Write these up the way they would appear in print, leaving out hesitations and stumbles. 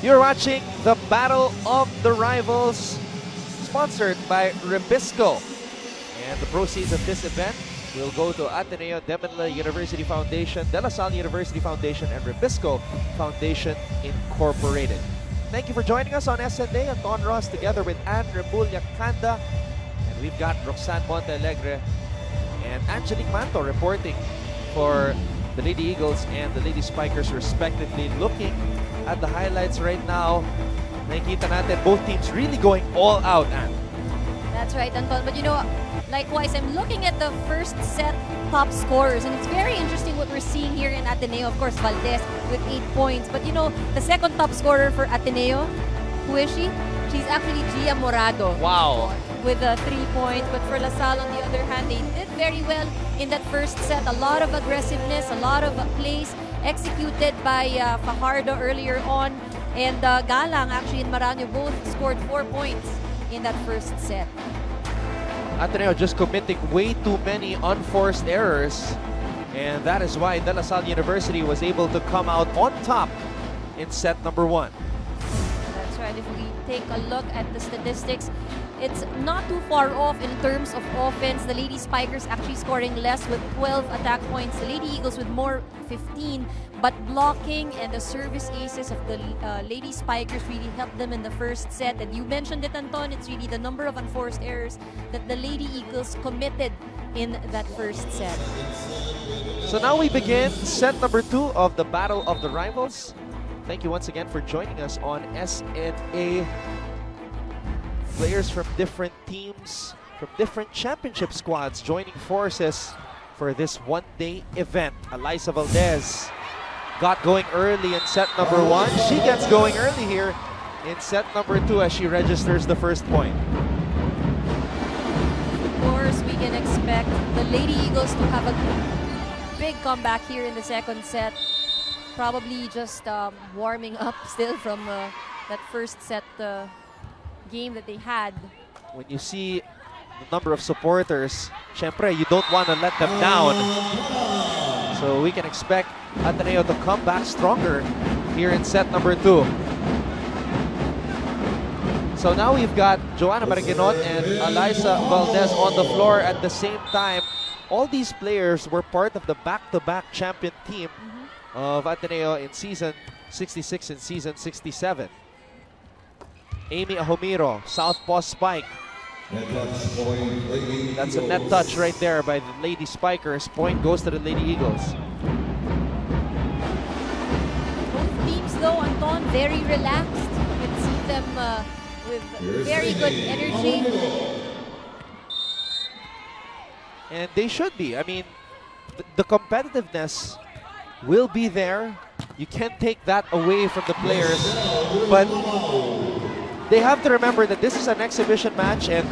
You're watching the Battle of the Rivals, sponsored by Ribisco. And the proceeds of this event will go to Ateneo de Manila University Foundation, De La Salle University Foundation, and Ribisco Foundation Incorporated. Thank you for joining us on SNA. I'm Don Ross together with Ann Remulla Kanda. And we've got Roxanne Montealegre and Angelique Manto reporting for the Lady Eagles and the Lady Spikers respectively. Looking at the highlights right now, nakikita natin both teams really going all out, Ann. That's right, Anton. But you know, likewise, I'm looking at the first set top scorers, and it's very interesting what we're seeing here in Ateneo. Of course, Valdez with 8 points. But you know, the second top scorer for Ateneo, who is she? She's actually Gia Morado. Wow. With 3 points. But for La Salle, on the other hand, they did very well in that first set. A lot of aggressiveness, a lot of plays executed by Fajardo earlier on. And Galang actually and Maranyo both scored 4 points in that first set. Ateneo just committing way too many unforced errors, and that is why De La Salle University was able to come out on top in set number 1. That's right. If we take a look at the statistics, it's not too far off in terms of offense. The Lady Spikers actually scoring less with 12 attack points. The Lady Eagles with more, 15. But blocking and the service aces of the Lady Spikers really helped them in the first set. And you mentioned it, Anton, it's really the number of unforced errors that the Lady Eagles committed in that first set. So now we begin set number 2 of the Battle of the Rivals. Thank you once again for joining us on SNA. Players from different teams, from different championship squads joining forces for this one-day event. Eliza Valdez got going early in set number 1. She gets going early here in set number 2 as she registers the first point. Of course, we can expect the Lady Eagles to have a big comeback here in the second set. Probably just warming up still from that first set game that they had. When you see the number of supporters, syempre, you don't want to let them down. So we can expect Ateneo to come back stronger here in set number 2. So now we've got Joanna Mariguinot and Eliza Valdez on the floor at the same time. All these players were part of the back-to-back champion team of Ateneo in season 66 and season 67. Amy Ahomiro, southpaw spike. That's a net touch right there by the Lady Spikers. Point goes to the Lady Eagles. Both teams though, Anton, very relaxed. You can see them with very good energy. And they should be. I mean, the competitiveness will be there. You can't take that away from the players. But they have to remember that this is an exhibition match and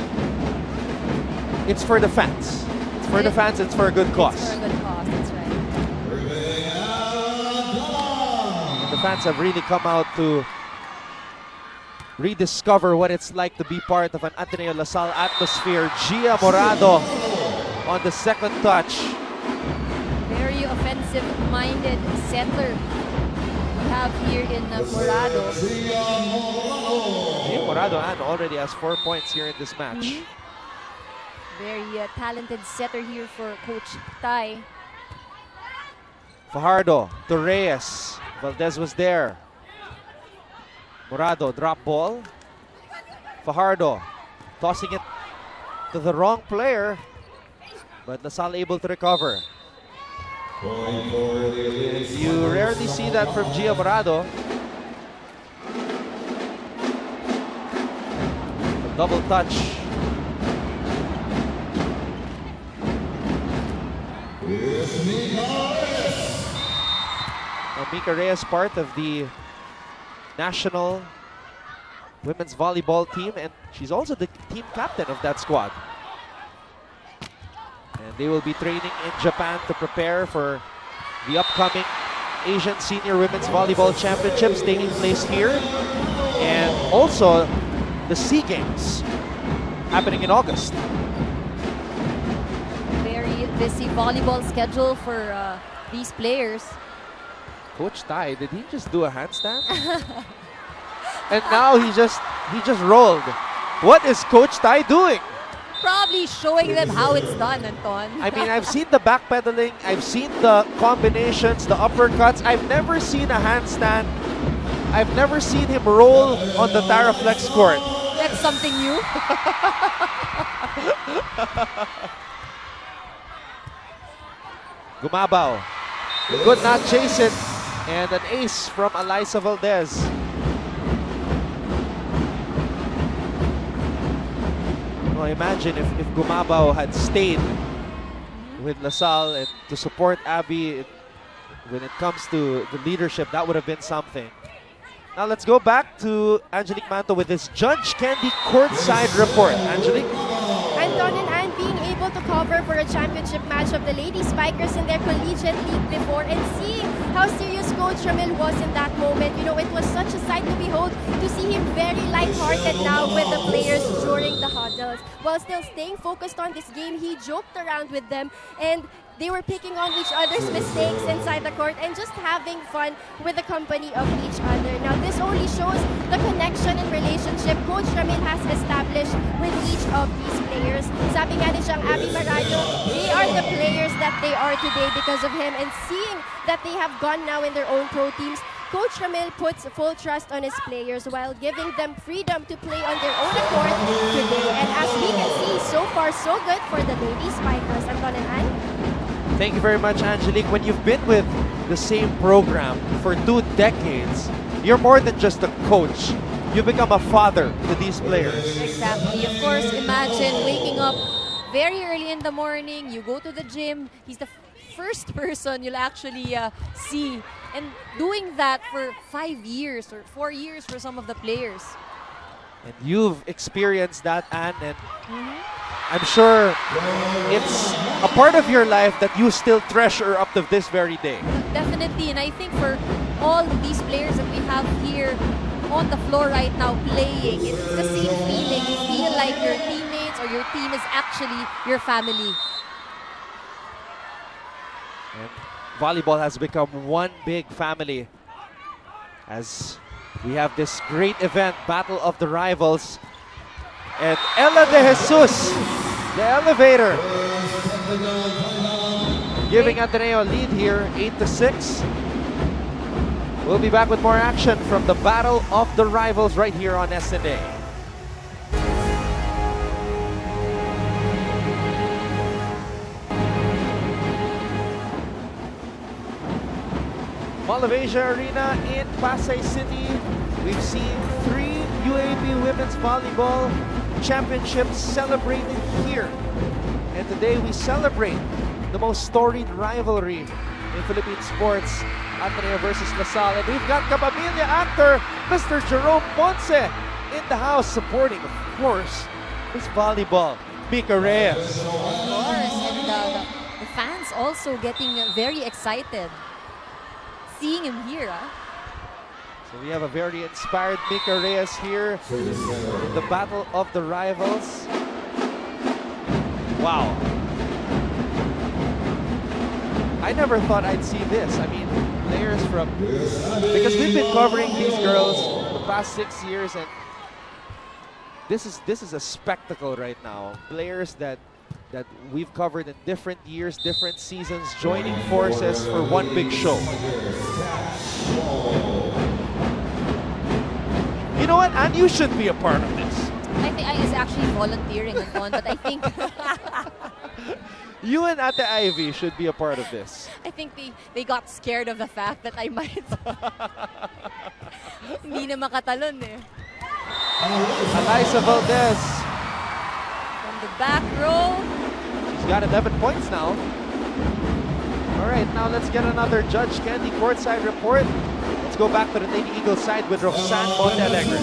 it's for the fans. It's for the fans, it's for a good cause. It's for a good cause, that's right. And the fans have really come out to rediscover what it's like to be part of an Ateneo La Salle atmosphere. Gia Morado on the second touch. Very offensive-minded setter we have here in Morado. Gia Morado and already has 4 points here in this match. Very talented setter here for Coach Tai. Fajardo to Reyes. Valdez was there. Morado, drop ball. Fajardo tossing it to the wrong player, but La Salle able to recover. You rarely see that from Gia Morado. A double touch. Mika Reyes, part of the national women's volleyball team, and she's also the team captain of that squad. And they will be training in Japan to prepare for the upcoming Asian Senior Women's Volleyball Championships taking place here, and also the SEA Games happening in August. Very busy volleyball schedule for these players. Coach Tai, did he just do a handstand? And now he just rolled. What is Coach Tai doing? Probably showing them how it's done, Anton. I mean, I've seen the backpedaling, I've seen the combinations, the uppercuts. I've never seen a handstand. I've never seen him roll on the Taraflex court. That's something new. Gumabaw could not chase it. And an ace from Alyssa Valdez. Well, imagine if Gumabaw had stayed with LaSalle and to support Abby when it comes to the leadership, that would have been something. Now let's go back to Angelique Manto with this Judge Candy courtside report. Angelique? Anton and Anne being able to cover for a championship match of the Lady Spikers in their collegiate league before, and seeing how serious Coach Ramil was in that moment. You know, it was such a sight to behold to see him very lighthearted now with the players during the huddles. While still staying focused on this game, he joked around with them, and they were picking on each other's mistakes inside the court and just having fun with the company of each other. Now, this only shows the connection and relationship Coach Ramil has established with each of these players. Sabi nga ni siyang Abby Maraño, they are the players that they are today because of him, and seeing that they have gone now in their own pro teams, Coach Ramil puts full trust on his players while giving them freedom to play on their own accord today. And as we can see, so far so good for the Lady Spikers. Anton and Anne? Thank you very much, Angelique. When you've been with the same program for 2 decades, you're more than just a coach. You become a father to these players. Exactly. Of course, imagine waking up very early in the morning, you go to the gym, he's the first person you'll actually see. And doing that for 5 years or 4 years for some of the players. And you've experienced that, Anne, and I'm sure it's a part of your life that you still treasure up to this very day. Definitely, and I think for all of these players that we have here on the floor right now playing, it's the same feeling. You feel like your teammates or your team is actually your family. And volleyball has become one big family as we have this great event, Battle of the Rivals. And Ella De Jesus, the elevator, giving Ateneo a lead here, 8-6. We'll be back with more action from the Battle of the Rivals right here on SNA. Mall of Asia Arena in Pasay City. We've seen 3 UAP Women's Volleyball Championships celebrated here. And today we celebrate the most storied rivalry in Philippine sports, Ateneo versus LaSalle. And we've got Kapamilya actor, Mr. Jerome Ponce, in the house supporting, of course, this volleyball, Mika Reyes. Of course, and the fans also getting very excited seeing him here. So we have a very inspired Mika Reyes here in the Battle of the Rivals. Wow. I never thought I'd see this. I mean, players from... Because we've been covering these girls for the past 6 years, and this is a spectacle right now. Players that we've covered in different years, different seasons, joining forces for one big show. You know what? And you should be a part of this. I think I is actually volunteering on, but I think You and Ate Ivy should be a part of this. I think they got scared of the fact that I might hindi na makatalon eh. Alyssa Valdez. From the back row. She's got 11 points now. All right, now let's get another Judge Candy courtside report. Let's go back to the Lady Eagles side with Roxanne Montealegre.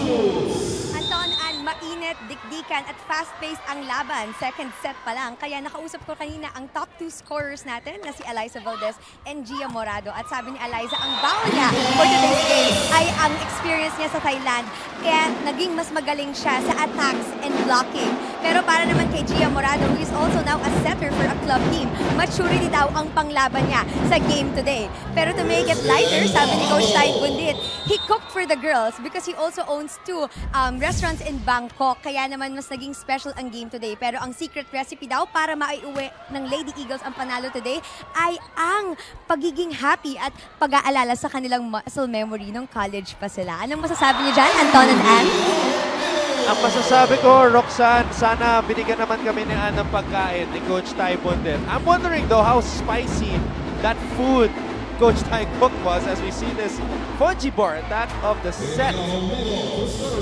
Anton, mainit, dikdikan at fast-paced ang laban. Second set pa lang. Kaya nakausap ko kanina ang top 2 scorers natin na si Alyssa Valdez and Gia Morado. At sabi ni Alyssa, ang bawal niya for today's game ay ang experience niya sa Thailand. Kaya naging mas magaling siya sa attacks and blocking. Pero para naman kay Gia Morado, who is also now a setter for a club team, maturity daw ang panglaban niya sa game today. Pero to make it lighter, sabi ni Coach Ty Bundit, he cooked for the girls because he also owns 2 restaurants in Bangkok. Kaya naman mas naging special ang game today. Pero ang secret recipe daw para maiuwi ng Lady Eagles ang panalo today ay ang pagiging happy at pag-aalala sa kanilang muscle memory nung college pa sila. Anong masasabi niyo dyan, Anton and Ann? Ang masasabi ko, Roxanne, sana binigyan naman kami ni Ann ng pagkain ni Coach Ty Bundit. I'm wondering though how spicy that food Coach Ty cooked was as we see this Fungi bar attack of the set.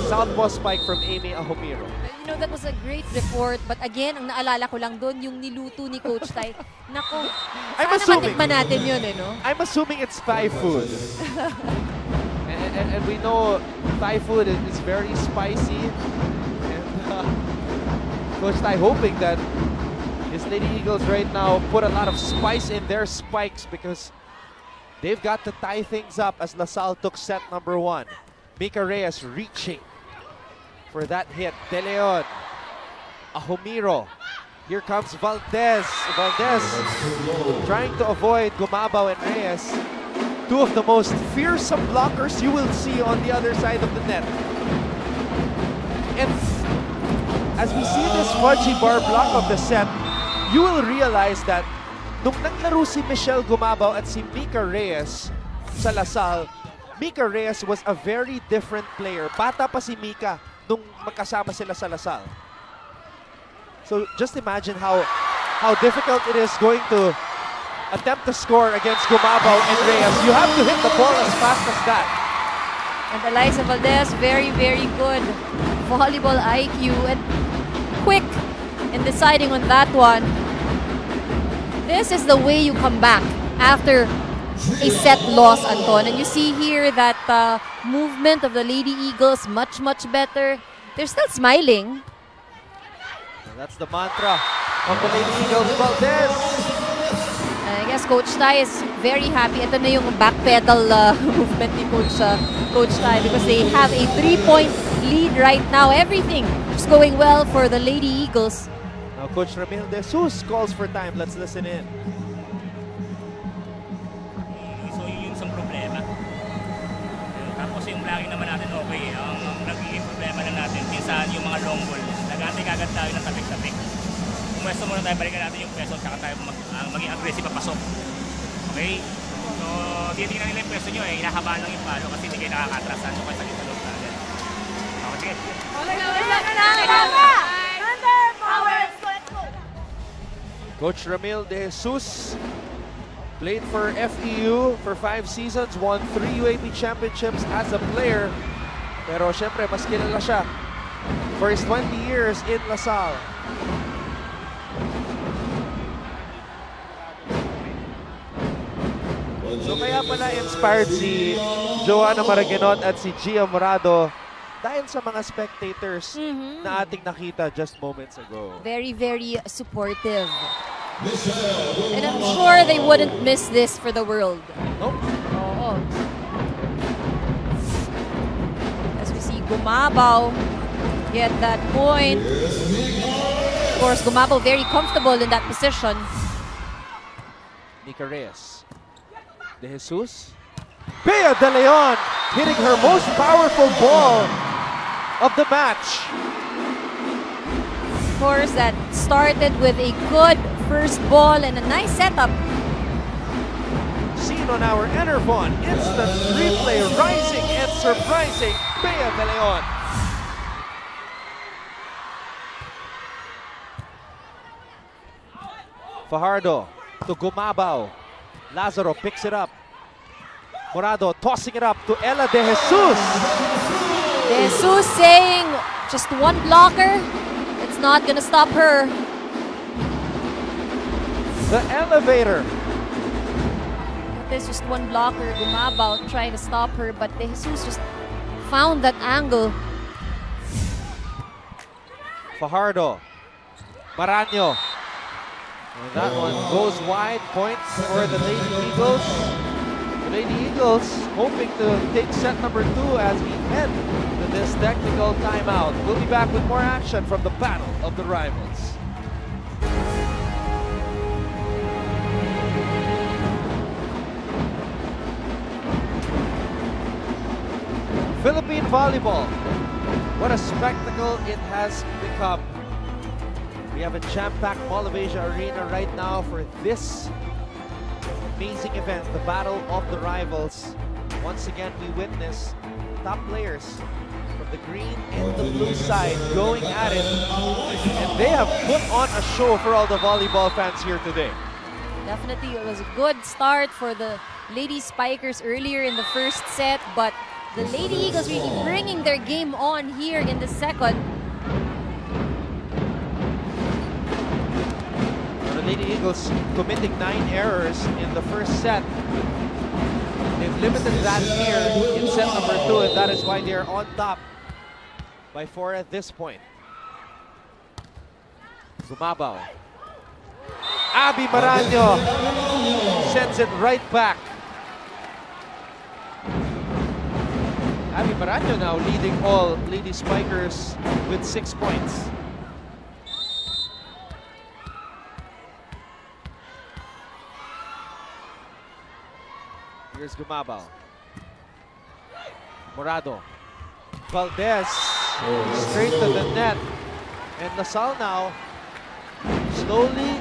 Southpaw spike from Amy Ahomiro. You know, that was a great report. But again, ang naalala ko lang doon, yung niluto ni Coach Ty. Nako, sana matikman natin yun no? I'm assuming it's Thai food. and we know Thai food is very spicy. And Coach Ty hoping that his Lady Eagles right now put a lot of spice in their spikes because they've got to tie things up as LaSalle took set number 1. Mika Reyes reaching for that hit. De Leon, Ahomiro. Here comes Valdez. Valdez trying to avoid Gumabaw and Reyes. 2 of the most fearsome blockers you will see on the other side of the net. And as we see this Fungi bar block of the set, you will realize that nung naglaro si Michelle Gumabaw at si Mika Reyes sa LaSalle, Mika Reyes was a very different player. Bata pa si Mika nung magkasama sila sa LaSalle. So just imagine how difficult it is going to attempt to score against Gumabaw and Reyes. You have to hit the ball as fast as that. And Eliza Valdez, very, very good volleyball IQ and quick in deciding on that one. This is the way you come back after a set loss, Anton. And you see here that movement of the Lady Eagles much, much better. They're still smiling. And that's the mantra of the Lady Eagles. Valdez! I guess Coach Ty is very happy. Ito na yung backpedal movement ni Coach Ty because they have a 3-point lead right now. Everything is going well for the Lady Eagles. Now Coach Ramil De Jesus calls for time. Let's listen in. So yun yung isang problema. Tapos yung blocking naman natin okay. Ang nagiging problema na natin, minsan yung mga long ball, nag-aantay kagad tayo ng tapik-tapik. Pwesto muna tayo, balikan natin yung pwesto at saka tayo maging aggressive papasok. Okay? So, titingnan nila yung pwesto nyo hinahabaan lang yung palo kasi hindi kayo nakakatrasan. So, kayo sa loob natin. Okay, sige. Coach Ramil De Jesus played for FEU for 5 seasons, won 3 UAP championships as a player. Pero syempre, mas kilala siya for his 20 years in LaSalle. So kaya pala inspired si Joanna Maraguinot at si Gia Morado dahil sa mga spectators na ating nakita just moments ago. Very, very supportive. And I'm sure they wouldn't miss this for the world. Nope. Oo. As we see Gumabaw get that point. Of course, Gumabaw very comfortable in that position. Mika Reyes. De Jesus. Bea De Leon hitting her most powerful ball of the match. Of course, that started with a good first ball and a nice setup. Seen on our Enervon instant replay, rising and surprising Bea De Leon. Fajardo to Gumabaw. Lazaro picks it up. Morado tossing it up to Ella De Jesus. De Jesus saying just one blocker. It's not gonna stop her. The elevator. There's just one blocker, Gumabaw trying to stop her, but De Jesus just found that angle. Fajardo. Maraño. And that one goes wide. Points for the Lady Eagles. Lady Eagles hoping to take set number 2 as we head to this technical timeout. We'll be back with more action from the Battle of the Rivals. Philippine volleyball. What a spectacle it has become. We have a jam-packed Mall of Asia Arena right now for this amazing event, the Battle of the Rivals. Once again, we witness top players from the green and the blue side going at it. And they have put on a show for all the volleyball fans here today. Definitely, it was a good start for the Lady Spikers earlier in the first set, but the Lady Eagles really bringing their game on here in the second. The Lady Eagles committing 9 errors in the first set. They've limited that here in set number 2, and that is why they're on top by 4 at this point. Gumabaw. Abby Maraño sends it right back. Abby Maraño now leading all Lady Spikers with 6 points. Here's Gumabaw. Morado. Valdez straight to the net. And Lasal now slowly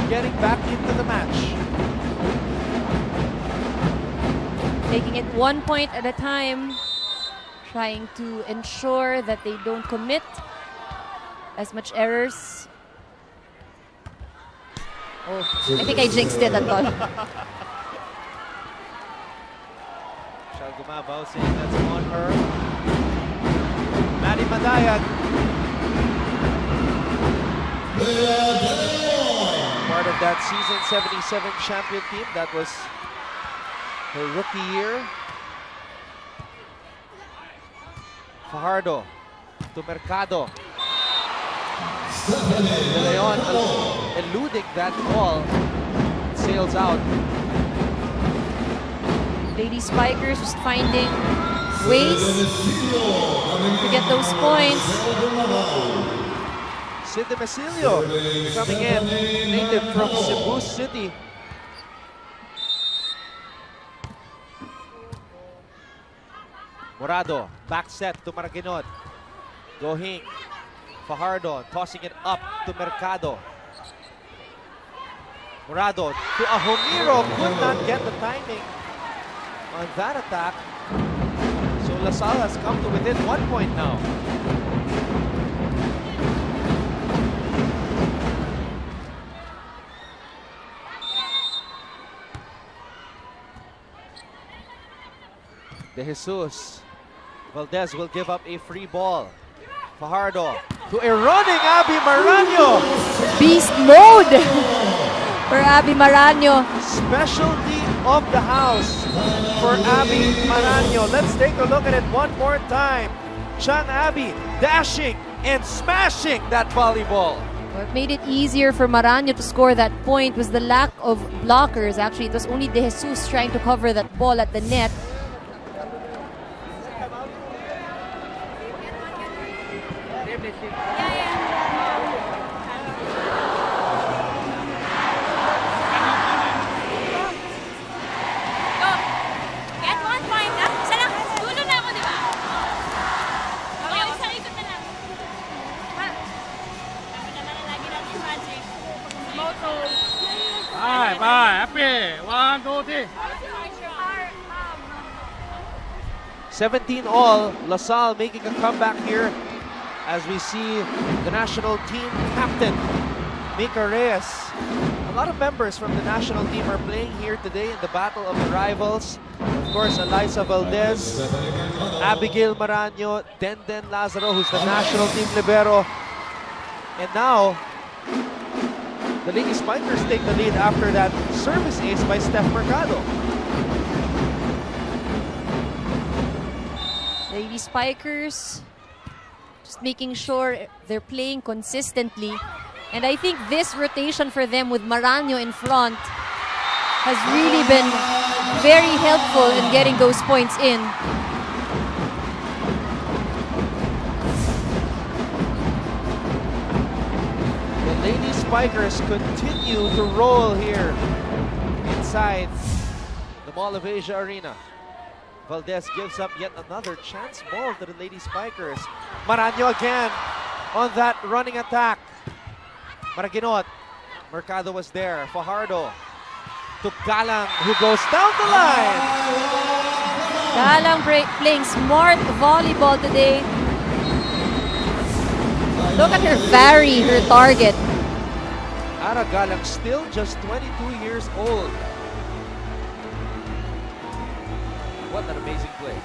getting back into the match. Taking it 1 point at a time, trying to ensure that they don't commit as much errors. Oh, I think I jinxed it, Anton. Gumabaw saying that's on her. Maddie Madayan. Part of that season 77 champion team. That was her rookie year. Fajardo to Mercado. De Leon eluding that ball. It sails out. Lady Spikers just finding ways to get those points. Sid Demecilio coming in, native from Cebu City. Morado, back set to Marginot. Gohing, Fajardo tossing it up to Mercado. Morado to Ahomiro, could not get the timing on that attack. So Lasal has come to within 1 point now. De Jesus. Valdez will give up a free ball. Fajardo to a running Abby Maraño. Beast mode for Abby Maraño. Specialty of the house for Abby Maraño. Let's take a look at it one more time. Chan Abby dashing and smashing that volleyball. What made it easier for Maraño to score that point was the lack of blockers. Actually, it was only De Jesus trying to cover that ball at the net. Happy. 1, 2, 3. 17 all. LaSalle making a comeback here as we see the national team captain, Mika Reyes. A lot of members from the national team are playing here today in the Battle of the Rivals. Of course, Eliza Valdez, Abigail Maraño, Denden Lazaro, who's the national team libero. And now, the Lady Spikers take the lead after that service ace by Steph Mercado. Lady Spikers just making sure they're playing consistently. And I think this rotation for them with Maraño in front has really been very helpful in getting those points in. The Lady Spikers continue to roll here inside the Mall of Asia Arena. Valdez gives up yet another chance ball to the Lady Spikers. Maraño again on that running attack. Maraginot. Mercado was there. Fajardo to Galang, who goes down the line. Galang playing smart volleyball today. Look at her vary, her target. Ara Galang still just 22 years old. What an amazing play.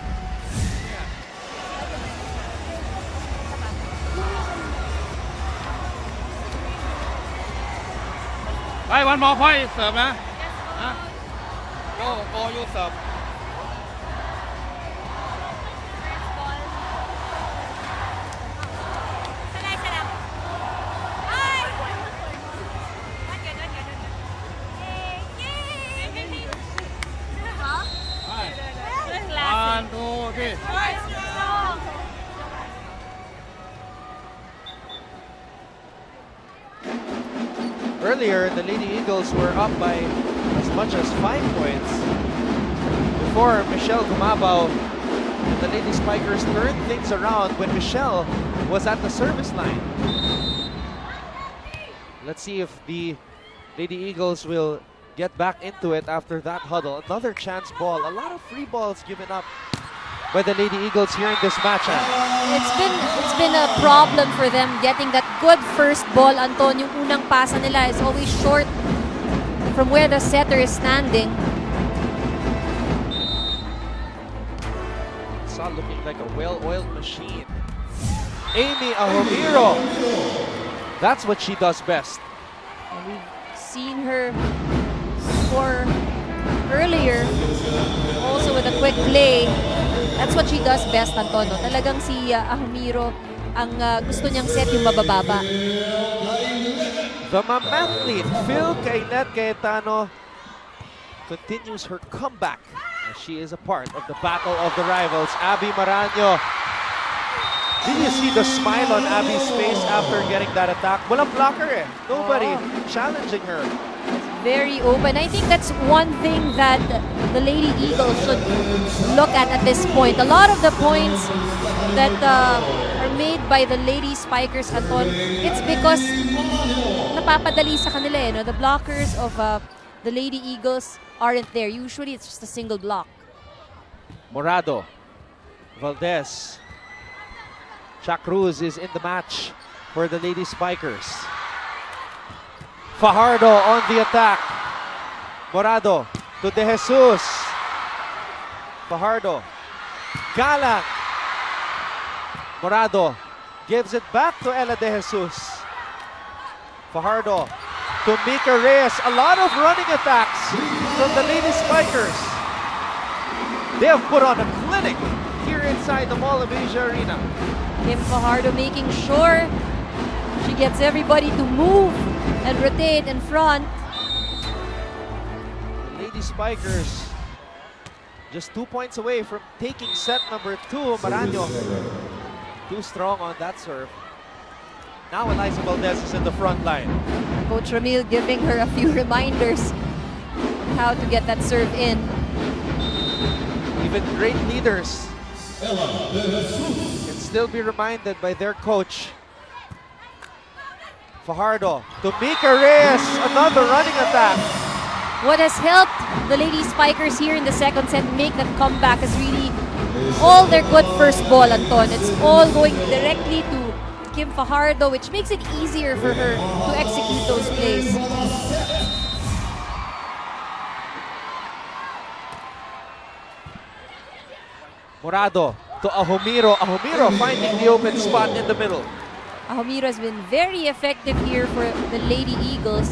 Hey, one more point, serve, man. Go, you serve. One, two, three. Earlier, the Lady Eagles were up by as much as 5 points before Michelle Gumabao and the Lady Spikers turned things around when Michelle was at the service line. Let's see if the Lady Eagles will get back into it after that huddle. Another chance ball. A lot of free balls given up by the Lady Eagles here in this match. It's been a problem for them getting that good first ball. Anton, yung unang pasa nila is always short from where the setter is standing. It's all looking like a well-oiled machine. Amy Ahomiro. That's what she does best. And we've seen her score earlier, also with a quick play. That's what she does best, Anton. No? Talagang si Ahomiro, ang gusto niyang set yung mabababa. The mamathlete Phil Kainet Cayetano continues her comeback as she is a part of the battle of the rivals. Abby Maraño. Did you see the smile on Abby's face after getting that attack? Walang blocker eh. Nobody challenging her. Very open. I think that's one thing that the Lady Eagles should look at this point. A lot of the points that are made by the Lady Spikers, Anton, it's because napapadali sa kanila eh. No? The blockers of the Lady Eagles aren't there. Usually it's just a single block. Morado. Valdez. Chuck Cruz is in the match for the Lady Spikers. Fajardo on the attack. Morado to De Jesus. Fajardo. Galang. Morado gives it back to Ella De Jesus. Fajardo to Mika Reyes. A lot of running attacks from the Lady Spikers. They have put on a clinic here inside the Mall of Asia Arena. Kim Fajardo making sure she gets everybody to move and rotate in front. The Lady Spikers just 2 points away from taking set number 2. Maraño too strong on that serve. Now Eliza Valdez is in the front line. Coach Ramil giving her a few reminders how to get that serve in. Even great leaders can still be reminded by their coach. Fajardo to Mika Reyes, another running attack. What has helped the Lady Spikers here in the second set make that comeback is really all their good first ball, Anton. It's all going directly to Kim Fajardo, which makes it easier for her to execute those plays. Morado to Ahomiro. Ahomiro finding the open spot in the middle. Ahomiro has been very effective here for the Lady Eagles.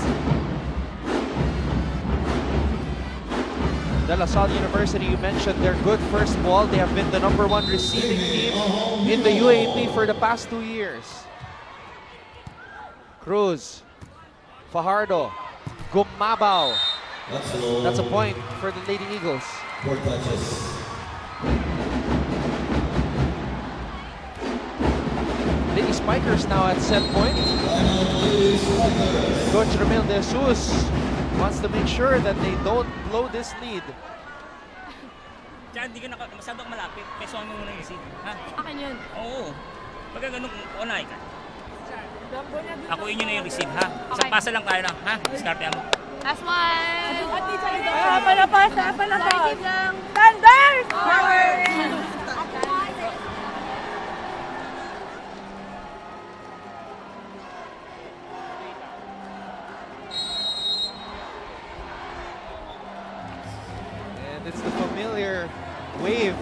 De La Salle University, you mentioned their good first ball. They have been the #1 receiving team in the UAP for the past 2 years. Cruz, Fajardo, Gumabao, That's a point for the Lady Eagles. 4 touches. Lady Spikers now at set point. Coach Ramil De Jesus wants to make sure that they don't blow this lead. Diyan, hindi ka masyadong malapit. Pesoan mo muna yung seat. Ha? Akin yun. Oo. Pagka ganun, unay ka. Akuin nyo na yung receive, ha? Isang pasa lang tayo na, ha? Diskarte mo. Last one! Palapas! Thunder! Power! And it's the familiar wave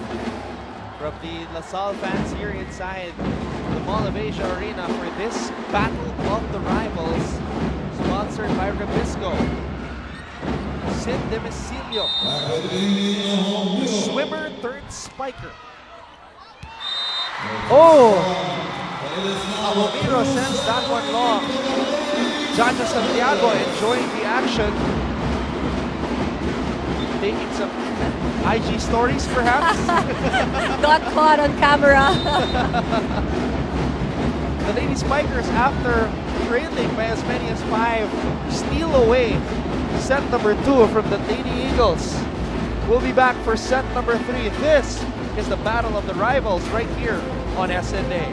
from the LaSalle fans here inside the Mall of Asia Arena for this Battle of the Rivals, sponsored by Ribisco. Sid Demicilio, swimmer turned spiker. Oh! Alomiro sends that one long. Jaja Santiago enjoying the action. Taking some IG stories, perhaps? Got caught on camera. The Lady Spikers, after trailing by as many as 5, steal away set number 2 from the Lady Eagles. We'll be back for set number 3. This is the Battle of the Rivals right here on SNA.